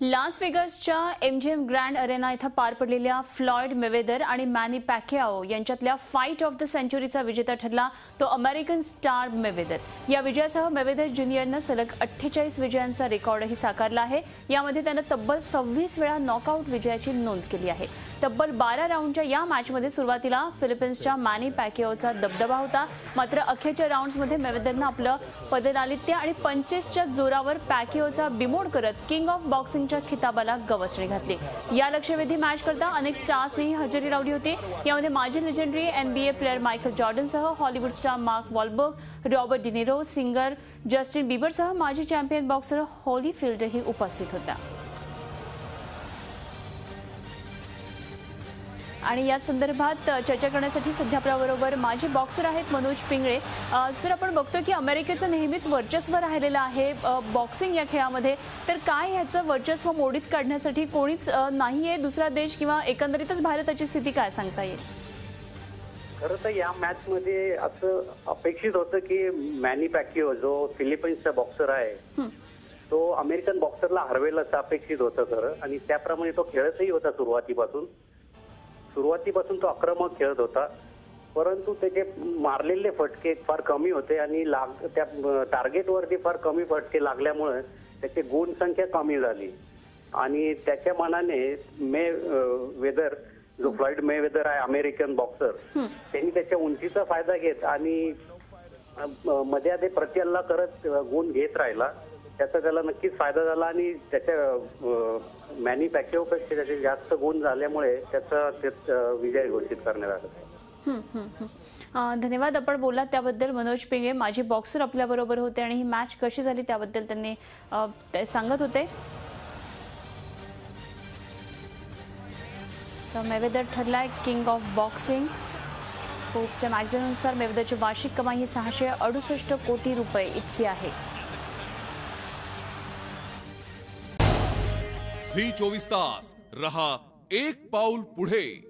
लास वेगासच्या MGM grand Arena इथं पार पडलेल्या फ्लॉयड मेवेदर आणि मॅनी पॅकियाओ यांच्यातल्या फाईट ऑफ द सेंचुरीचा विजेता ठरला तो अमेरिकन स्टार मेवेदर। या विजयासह मेवेदर ज्युनियरनं सलग 48 विजयांचा रेकॉर्डही साकारला आहे। यामध्ये त्यानं तब्बल 26 वेळा नॉकआउट विजयाची नोंद केली आहे। तब्बल 12 राऊंडच्या या मॅचमध्ये सुरुवातीला फिलिपिन्सच्या मॅनी पॅकियाओचा दबदबा होता, मात्र अखेरच्या राऊंड्समध्ये मेवेदरनं आपलं पदलालित्य आणि पंचेसच्या जोरावर पॅकियाओचा बिमोड करत किंग ऑफ बॉक्सिंगच्या खिताबाला गवसणी घातली। या लक्ष्यवेधी मॅच करता अनेक स्टार्सनी हजेरी लावली होती। यामध्ये माजी लेजेंडरी एनबीए प्लेयर मायकल जॉर्डनसह Hollywood star Mark Wahlberg, Robert De Niro, singer Justin बीबरसह माजी चॅम्पियन बॉक्सर होलीफील्डही उपस्थित होता। आणि या संदर्भात चर्चा करण्यासाठी सध्या आपल्याबरोबर माजी बॉक्सर आहेत मनोज पिंगळे। सर, आपण बघतोय की अमेरिकेचं नेहमीच वर्चस्व राहिलेलं आहे बॉक्सिंग या खेळामध्ये, तर काय ह्याचं वर्चस्व मोडीत काढण्यासाठी कोणीच नाहीये दुसरा देश किंवा एकंदरीतच भारताची स्थिती काय सांगता येईल? खरं तर या मॅच मध्ये असं अपेक्षित होतं की मॅनी पॅकिओ जो फिलिपाईन्सचा बॉक्सर आहे तो अमेरिकन बॉक्सरला हरवेल असं अपेक्षित होतं खरं, आणि त्याप्रमाणे तो खेळतही होता। सुरुवातीपासून तो आक्रमक खेळत होता, परंतु त्याचे मारलेले फटके फार कमी होते आणि त्या टार्गेटवरती फार कमी फटके लागल्यामुळे त्याची गुण संख्या कमी झाली आणि त्याच्या मनाने मेवेदर जो फ्लॉइड मेवेदर आहे अमेरिकन बॉक्सर, त्यांनी त्याच्या उंचीचा फायदा घेत आणि मध्ये प्रत्यल्ला करत गुण घेत राहिला। त्याचा त्याला नक्कीच फायदा झाला आणि त्याच्या मॅनी पॅकिओपेक्षा त्याचे जास्त गुण झाल्यामुळे त्याचा विजय घोषित करण्यात आला। धन्यवाद, आपण बोललात त्याबद्दल। मनोज पिंगळे माजी बॉक्सर आपल्या बरोबर होते आणि ही मॅच कशी झाली त्याबद्दल त्यांनी सांगत होते। तर मेवेदर ठरलाय किंग ऑफ बॉक्सिंग। फोर्ब्सच्या मॅगझिननुसार मेवेदरची वार्षिक कमाई ही 668 कोटी रुपये इतकी आहे। झी 24 तास रहा एक पाऊल पुढे।